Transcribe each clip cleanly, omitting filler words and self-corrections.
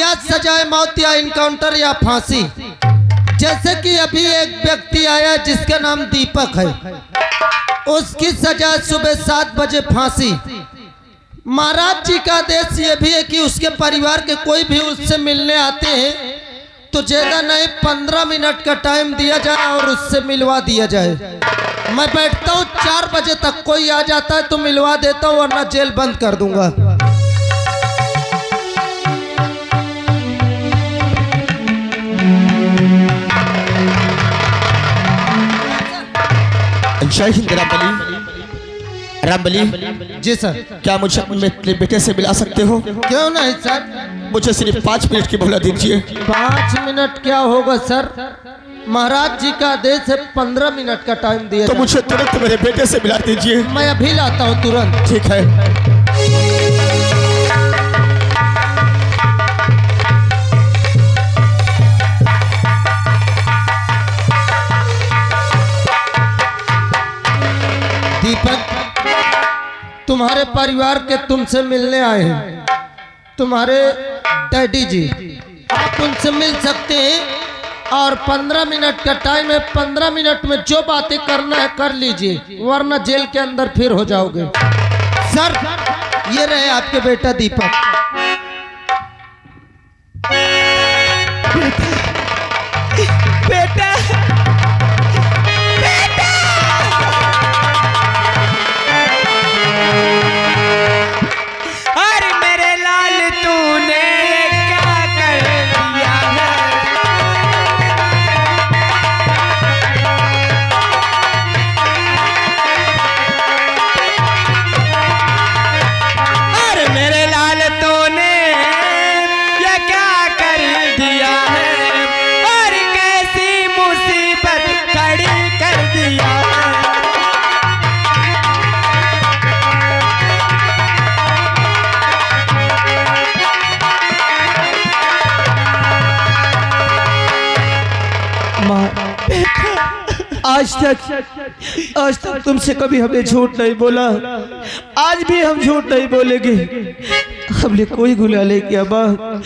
या सजाए मौत या इनकाउंटर या फांसी। जैसे कि अभी एक व्यक्ति आया जिसका नाम दीपक है, उसकी सजा सुबह 7 बजे फांसी। महाराज जी का आदेश ये भी है कि उसके परिवार के कोई भी उससे मिलने आते हैं तो ज्यादा नहीं 15 मिनट का टाइम दिया जाए और उससे मिलवा दिया जाए। मैं बैठता हूँ 4 बजे तक, कोई आ जाता है तो मिलवा देता हूँ वरना जेल बंद कर दूंगा। जय हिंद रामबली। जी सर। क्या मुझे अपने बेटे से मिला सकते हो? क्यों नहीं सर, मुझे सिर्फ 5 मिनट की मोहलत दीजिए। 5 मिनट क्या होगा सर, महाराज जी का आदेश है 15 मिनट का टाइम दिया। तो मुझे तुरंत मेरे बेटे से मिला दीजिए। मैं अभी लाता हूँ तुरंत। ठीक है। दीपक, तुम्हारे परिवार के तुमसे मिलने आए हैं, तुम्हारे डैडी जी। आप उनसे मिल सकते हैं और 15 मिनट का टाइम है। 15 मिनट में जो बातें करना है कर लीजिए वरना जेल के अंदर फिर हो जाओगे। सर, ये रहे आपके बेटा दीपक। बेटा, अरे मेरे लाल तूने क्या कर दिया है? अरे मेरे लाल तूने ये क्या कर दिया है? और कैसी मुसीबत खड़ी कर दिया है? आज तक तुमसे कभी हमने झूठ नहीं बोला, आज भी हम झूठ नहीं बोलेंगे। हमने कोई गुनाह नहीं किया माँ।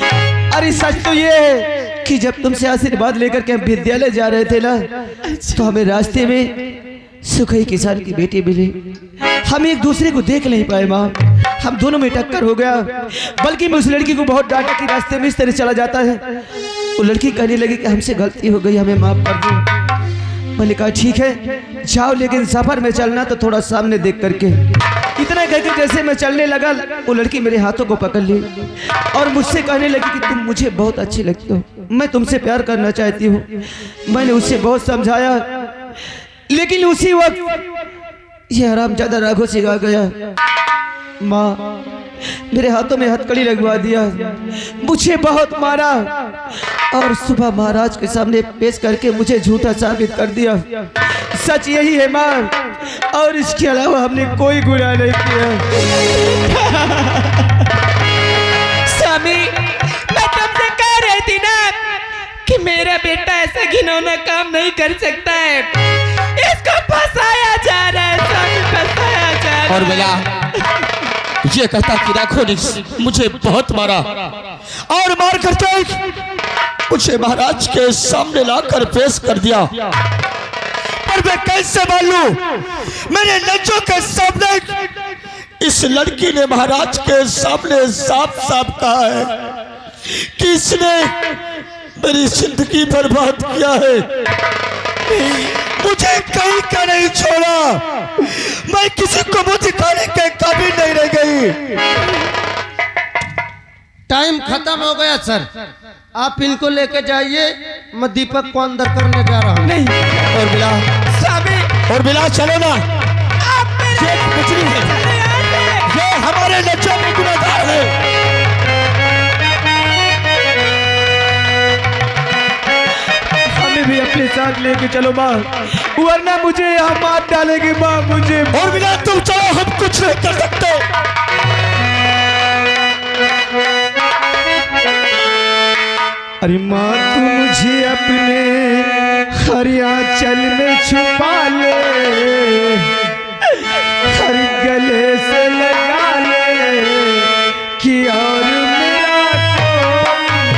अरे सच तो ये है कि जब तुमसे आशीर्वाद लेकर के हम विद्यालय जा रहे थे ना, तो हमें रास्ते में सुखई किसान की बेटी मिली। हम एक दूसरे को देख नहीं पाए माँ, हम दोनों में टक्कर हो गया। बल्कि मैं उस लड़की को बहुत डांटा कि रास्ते में इस तरह चला जाता है। वो लड़की कहने लगी कि हमसे गलती हो गई, हमें माफ कर दो। मैंने कहा ठीक है जाओ, लेकिन सफर में चलना तो थोड़ा सामने देख करके। इतना कहकर जैसे मैं चलने लगा, वो लड़की मेरे हाथों को पकड़ ली और मुझसे कहने लगी कि तुम मुझे बहुत अच्छी लगती हो, मैं तुमसे प्यार करना चाहती हूँ। मैंने उससे बहुत समझाया, लेकिन उसी वक्त ये हरामजादा राघव सिंह आ गया। माँ, मेरे हाथों में हथकड़ी लगवा दिया, मुझे बहुत मारा और सुबह महाराज के सामने पेश करके मुझे झूठा साबित कर दिया। सच यही है माँ, और इसके अलावा हमने कोई गुनाह नहीं किया। स्वामी, मैं तुमसे कह रही थी ना कि मेरा बेटा ऐसा घिनौना काम नहीं कर सकता है। इसको फंसाया जा रहा है स्वामी, फंसाया जा रहा है। और मिला ये कहता कि राघव ने मुझे बहुत मारा और मार करके मुझे महाराज के सामने लाकर पेश कर दिया। पर मैं कैसे मान लूं, मेरे नजरों के सामने इस लड़की ने महाराज के सामने साफ साफ कहा है कि इसने मेरी जिंदगी बर्बाद किया है, मुझे कहीं का नहीं छोड़ा, मैं किसी को मुंह दिखाने के काबिल नहीं रह गई। टाइम खत्म हो गया सर, आप इनको लेके जाइए, मैं दीपक को अंदर करने जा रहा हूँ। नहीं, और बिला और बिला चलो ना, ये कुछ नहीं है, ये हमारे नजरों में गुनहगार है। हमें भी अपने साथ लेके चलो माँ, वरना मुझे यहाँ मार डालेगी माँ मुझे। और बिना तुम चलो, हम कुछ नहीं कर सकते। अरे माँ, तू मुझे अपने हरियाचल में छुपा ले, हर गले से लगा ले कि और मेरा कोई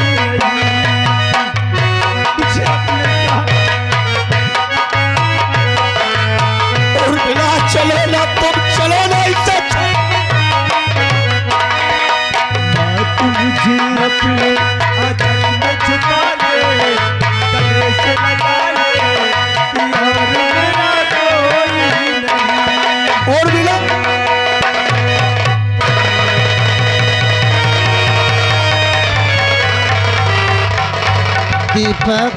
दीपक,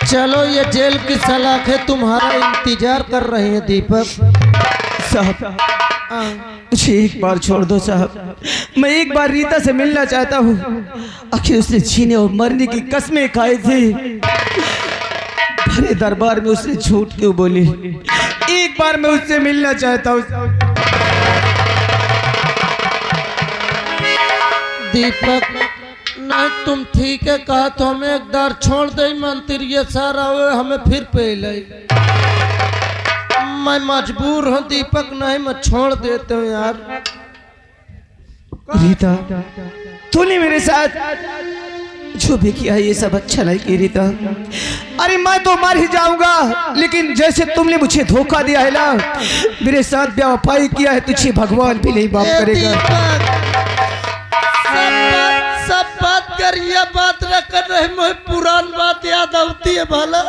चलो ये जेल की सलाखें तुम्हारा इंतजार कर रही हैं दीपक। साहब मुझे एक बार छोड़ दो साहब, मैं एक बार रीता से मिलना चाहता हूँ। आखिर उसने जीने और मरने की कसमें खाई थी, भरे दरबार में उसने झूठ क्यों बोली? एक बार मैं उससे मिलना चाहता हूँ। दीपक नहीं, तुम ठीक है कहा तो हमें एक बार छोड़ दे मंत्री, ये सारा हुए हमें फिर पहले। मैं मजबूर हूँ दीपक, नहीं मैं छोड़ देते हूँ यार। रीता तूने मेरे साथ जो भी किया ये सब अच्छा नहीं किया रीता। अरे मैं तो मर ही जाऊंगा, लेकिन जैसे तुमने मुझे धोखा दिया है ना, मेरे साथ बेवफाई किया है, तुझे भगवान भी नहीं माफ करेगा। सब बात कर, ये बात न कर रहे, मुझे पुरान बात याद आती है भला।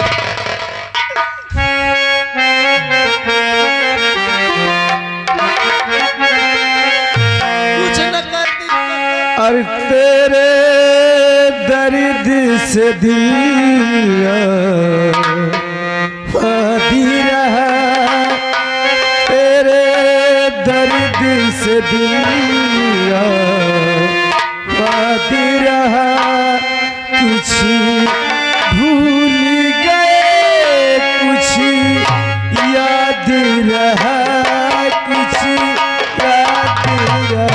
कुछ न करती। और तेरे दर्द से दिल आती रहा, तेरे दर्द से दिल आती रहा, कुछ भूल गए कुछ याद रहा, कुछ याद रहा।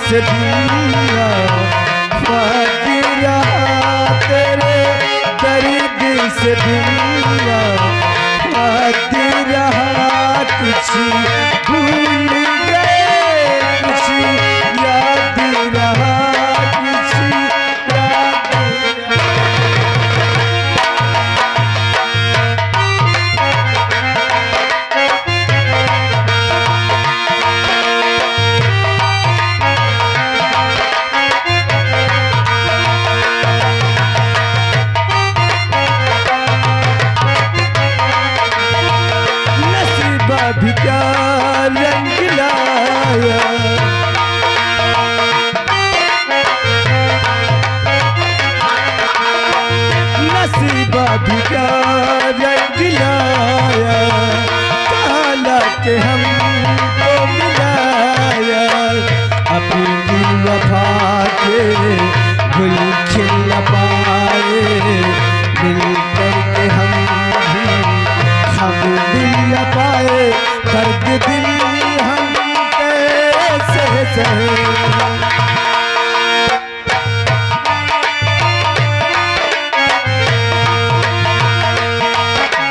से दुनिया बाकी रहा, तेरे दर्द से दुनिया बाकी रहा, कुछ भूल गए कुछ याद रहा, कुछ याद रहा। भी क्या रंग लाया, नसीबा भी क्या रंग लाया, काला के हमको मिलाया, अपनी वफा के गुल खिल न पाए, मिल करके हम दिल न पाए, दर्द दिल हम कैसे सहे।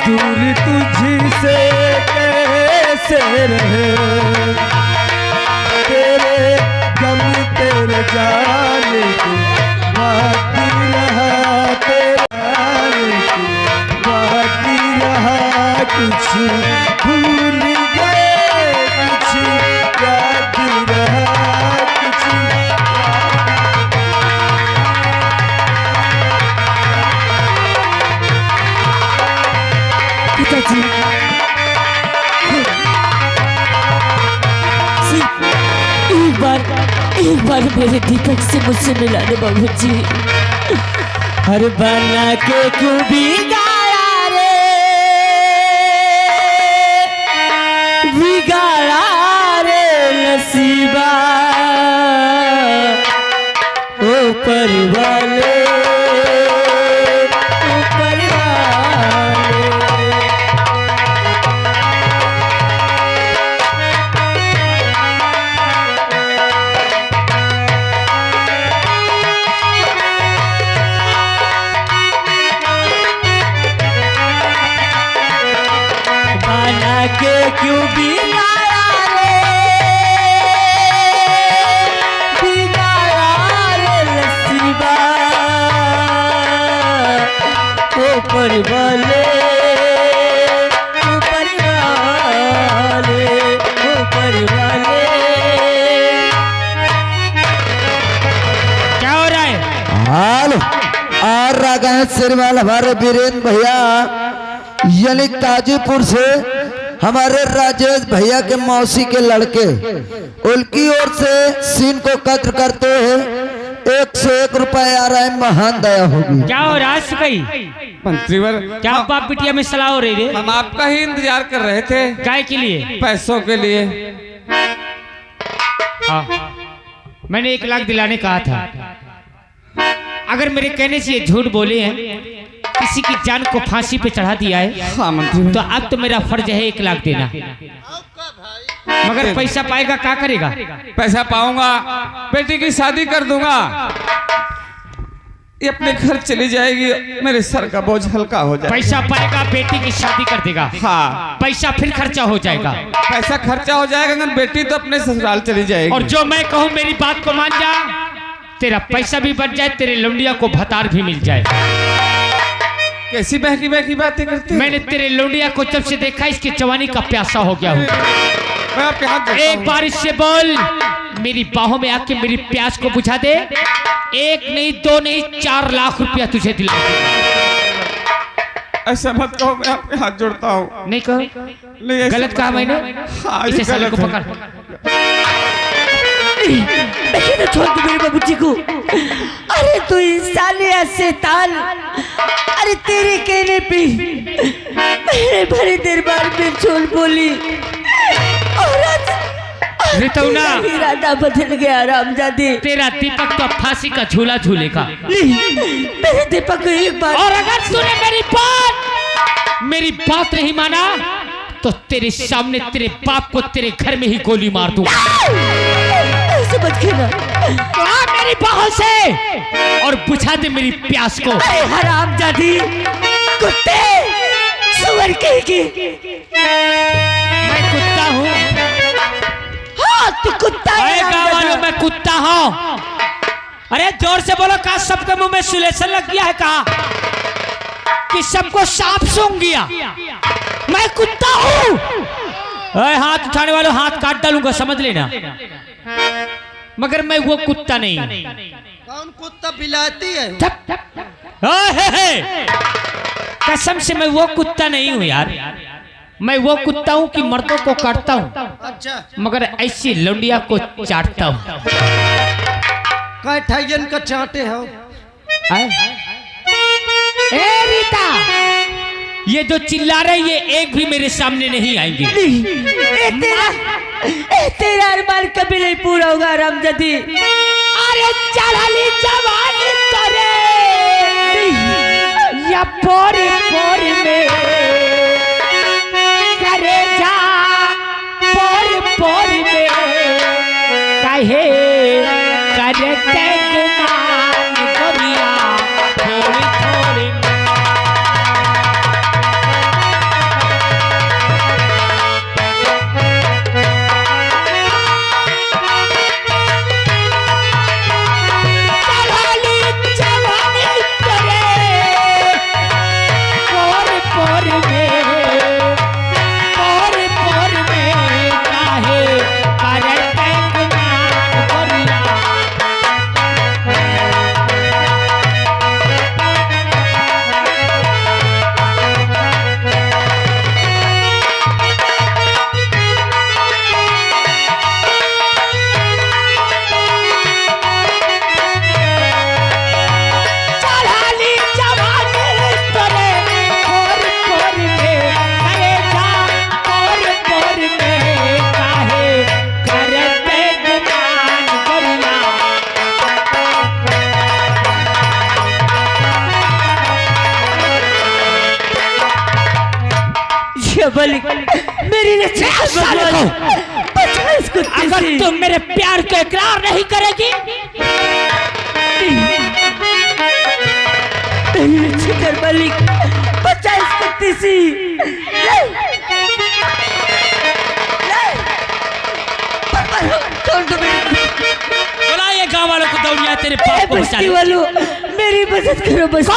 दूर तुझसे कैसे रहे, तेरे गम तेरे जाने की बाकी रहा, तेरे जाने की बाकी रहा, कुछ भूल गए कुछ याद रहा, कुछ पिताजी एक बार मेरे दीपक से मुझसे मिला दे बाबूजी। हर बना के क्यों भी गाया रे, बिगाड़ा रे नसीबा, ऊपर वाले ऊपर वाले। बना के क्यों भी गाया रे, बिगाड़ा रे नसीबा, ऊपर वाले गाना सिरवाल हमारे वीरेंद्र भैया यानी काजीपुर से हमारे राजेश भैया के मौसी के लड़के, उनकी ओर से सीन को कद्र करते हैं 101 रुपए आ रहा है। महान दया होगी। क्या हो रहा है कहीं मंत्रीवर, क्या बाप बिटिया में सलाह हो रही है? हम आपका ही इंतजार कर रहे थे। काय के लिए? पैसों के लिए। हाँ, मैंने 1 लाख दिलाने कहा था। अगर मेरे कहने से ये झूठ बोले हैं, किसी की जान को फांसी पे चढ़ा दिया है, हाँ मंत्री, तो अब तो मेरा फर्ज है 1 लाख देना। मगर पैसा पाएगा क्या करेगा? पैसा पाऊंगा, बेटी की शादी कर दूंगा, ये अपने घर चली जाएगी, मेरे सर का बोझ हल्का हो जाएगा। पैसा पाएगा, बेटी की शादी कर देगा। हाँ, पैसा फिर खर्चा हो जाएगा। पैसा खर्चा हो जाएगा, अगर बेटी तो अपने ससुराल चली जाएगी। और जो मैं कहूँ मेरी बात को मान जा, तेरा पैसा भी बच जाए, तेरे लौंडिया को भतार भी मिल जाए। कैसी बहकी बहकी बातें करते? मैंने तेरे लौंडिया को जब से देखा, इसकी जवानी का प्यासा हो गया हूँ। मैं आपके हाथ जोड़ता एक हूँ। बार इससे बोल, मेरी बाहों में आके मेरी प्यास को बुझा दे। 1 नहीं 2 नहीं 4 लाख रुपया तुझे दिला दूंगा। ऐसा मत कहो, मैं आपके हाथ जोड़ता हूँ। नहीं कहो, नहीं, ऐसा गलत मत कहा कहो। मैंने। हाँ, इसे ये साले को गलत पकड़। देखिए तो छोड़ दो मेरे बाबूजी को। अरे तू इंसान या शैतान, अरे तेरे कहने पे मेरे भरे दरबार में झूठ बोली और आज रितौना, इरादा बदल गया रामजादी। तेरा दीपक तो फांसी का झूला झूलेगा। मेरे दीपक को एक बार, और अगर तूने मेरी बात नहीं माना, तो तेरे सामने तेरे बाप को तेरे घर में ही गोली मार दूंगा। ऐसे मत कहना। मेरी बाहों से और बुझा दे मेरी प्यास को। अरे हरामजादी, कुत्ते, सुअर कहेगी। मैं कुत्ता हूँ। हाँ तू कुत्ता है गाँव वालों, मैं कुत्ता हूँ। अरे जोर से बोलो, कहा सबके मुंह में सुलेशन लग गया है? कहा कि सबको सांप सूंघ गया? मैं कुत्ता हूँ। हाथ उठाने वालों हाथ काट डालूंगा, समझ लेना। मगर मैं वो कुत्ता नहीं। कौन कुत्ता? बिलाती है। कसम से मैं वो कुत्ता नहीं हूँ यार। मैं वो कुत्ता हूँ कि मर्दों को काटता हूँ, अच्छा, मगर ऐसी लौंडिया को चाटता हूँ। काय ठाइयन का चाटे हो? ए रीता, ये जो चिल्ला रहे ये एक भी मेरे सामने नहीं आएंगे। तेरा अरमान कभी नहीं पूरा होगा रामजादी। अरे चढ़ली जवानी करे या पोरी पोरी में करे जा, पोरी पोरी में कहे करे मान गोरिया थोड़ी थोड़ी। मेरी अगर तुम मेरे प्यार को इकरार नहीं करेगी, मालिक 50 कत्तीसी बोला ये गाँव वालों को दौड़िया तेरे बाप को बचा ले। वालों मेरी मदद करो बस।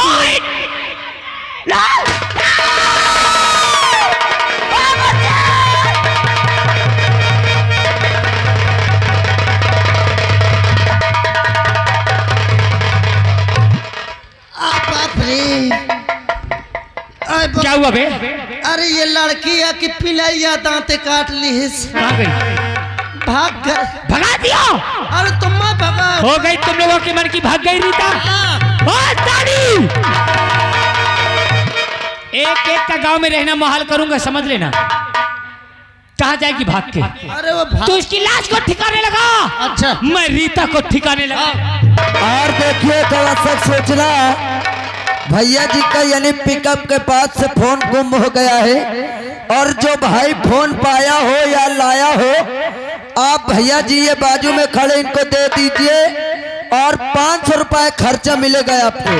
बाप रे, क्या हुआ बे? अरे ये लड़की है कि पिलैया दांते काट ली है। कहाँ गई? भाग गए। भगा दिया। अरे तुम मत भगा। हो गई तुम लोगों की मन की, भाग गई रीता। एक एक का गांव में रहना मुहाल करूंगा, समझ लेना। कहाँ जाएगी भाग के? अरे वो भाग। तू इसकी लाश को ठिकाने लगा। अच्छा। मैं रीता को ठिकाने लगा। और देखिए थोड़ा सा सोचना, भैया जी का यानी पिकअप के पास से फोन गुम हो गया है, और जो भाई फोन पाया हो या लाया हो, आप भैया जी ये बाजू में खड़े इनको दे दीजिए और 500 रुपए खर्चा मिलेगा आपको।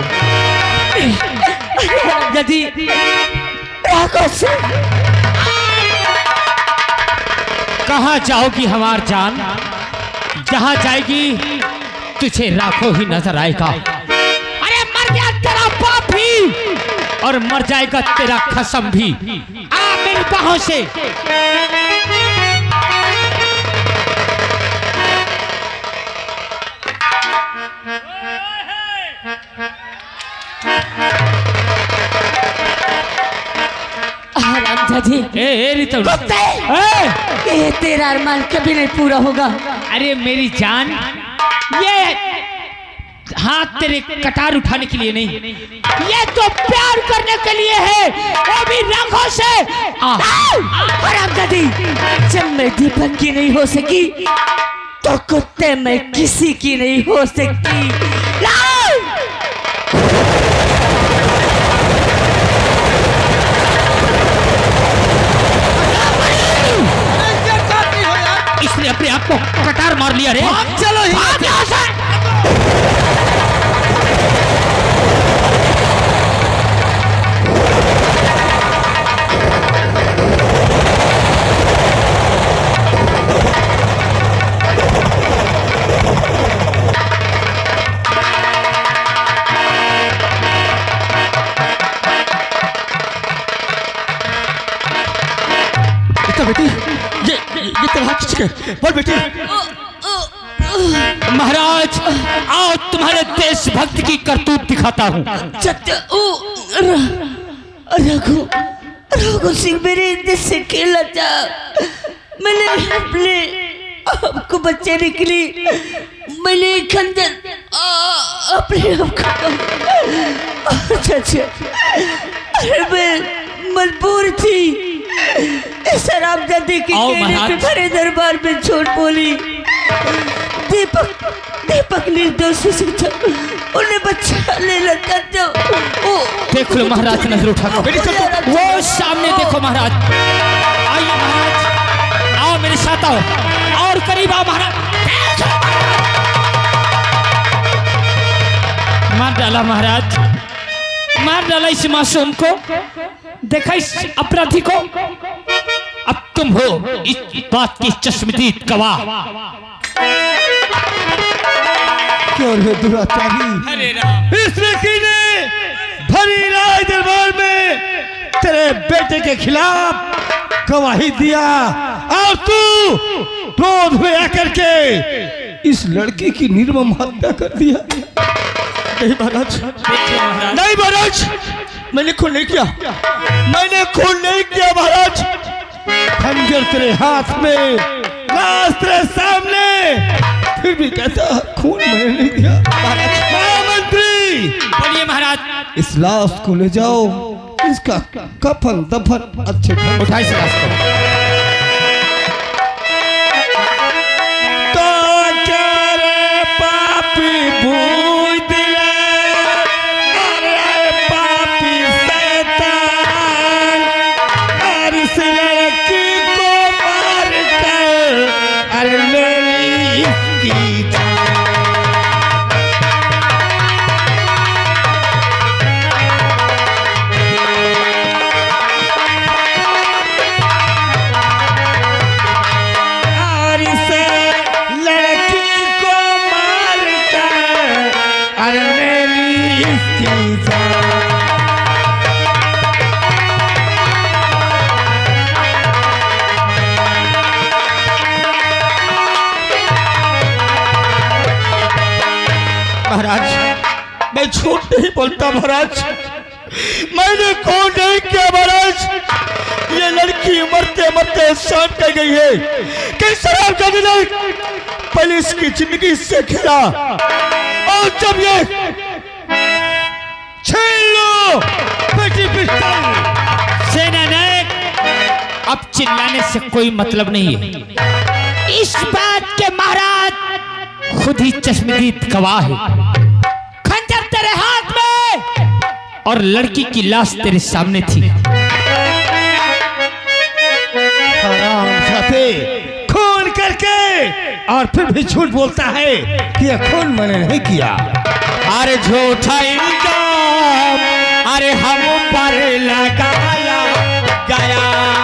यदि कहाँ जाओगी हमार जान? जहाँ जाएगी तुझे राखो ही नजर आएगा। अरे मर गया तेरा बाप भी, और मर जाएगा तेरा खसम भी। आ मेरी बाहों से। जी ए रितु, ये तेरा अरमान कभी नहीं पूरा होगा। अरे मेरी जान, ये हाथ तेरे कटार उठाने के लिए नहीं, ये तो प्यार करने के लिए है, वो भी रंगों से। हरामजादी, जब मैं दीपक की नहीं हो सकी तो कुत्ते में किसी की नहीं हो सकती। इसने अपने आप को कटार मार लिया रे। चलो यहाँ से। बेटी, ये तेरा किसके? बोल बेटी। महाराज, आओ तुम्हारे देशभक्त की करतूत दिखाता हूँ। रघु सिंह मेरे देश से खेला था, मैंने अपने आपको बच्चे निकली, मैंने खंजर अपने आप को। अरे मैं मजबूर थी शराबजादी के कहने पे भरे दरबार में झूठ बोली। दीपक निर्दोष था, उन्हें बच्चा ले लेता था। देख लो महाराज, नजर उठा कर वो सामने देखो महाराज। आइए महाराज, आओ मेरे साथ, आओ और करीब आओ महाराज। मार डाला महाराज, मार डाला इस मासूम को। देखा इस अपराधी को। अब तुम हो इस बात की चश्मदीद गवाह। क्यों रे दुराचारी, इस लड़की ने भरी राज दरबार में तेरे बेटे के खिलाफ गवाही दिया, और तू क्रोध में आकर के इस लड़की की निर्मम हत्या कर दिया। नहीं महाराज, नहीं महाराज, मैंने खून नहीं किया, मैंने खून नहीं किया महाराज। खंजर तेरे हाथ में, लाश तेरे सामने, फिर भी कहता खून मैंने नहीं किया। महामंत्री, बोलिए महाराज। इस लाश को ले जाओ, इसका कफन दफन अच्छे ढंग। उठाई इस लाश को। तो क्या रे पापी भूल दिले, अरे पापी शैतान, अरे इस लड़की को मार कर अरे ले ली इसकी जान। और इस लड़की को मार कर अरे ले ली इसकी जान। महाराज, मैं झूठ नहीं बोलता महाराज, मैंने खून नहीं किया लड़की मरते मरते शान कर गई है कि शराब का नहीं पहले इसकी जिंदगी से खेला और जब ये छीन लो बेटी पिस्तौल। सेनानायक, अब चिल्लाने से कोई मतलब नहीं है। इस बात के महाराज खुद ही चश्मदीद गवाह है। खंजर तेरे हाथ में और लड़की की लाश तेरे सामने थी। हरामजादे, खून करके और फिर भी झूठ बोलता है कि यह खून मैंने नहीं किया। अरे झूठा इल्जाम अरे हम पर लगाया गया।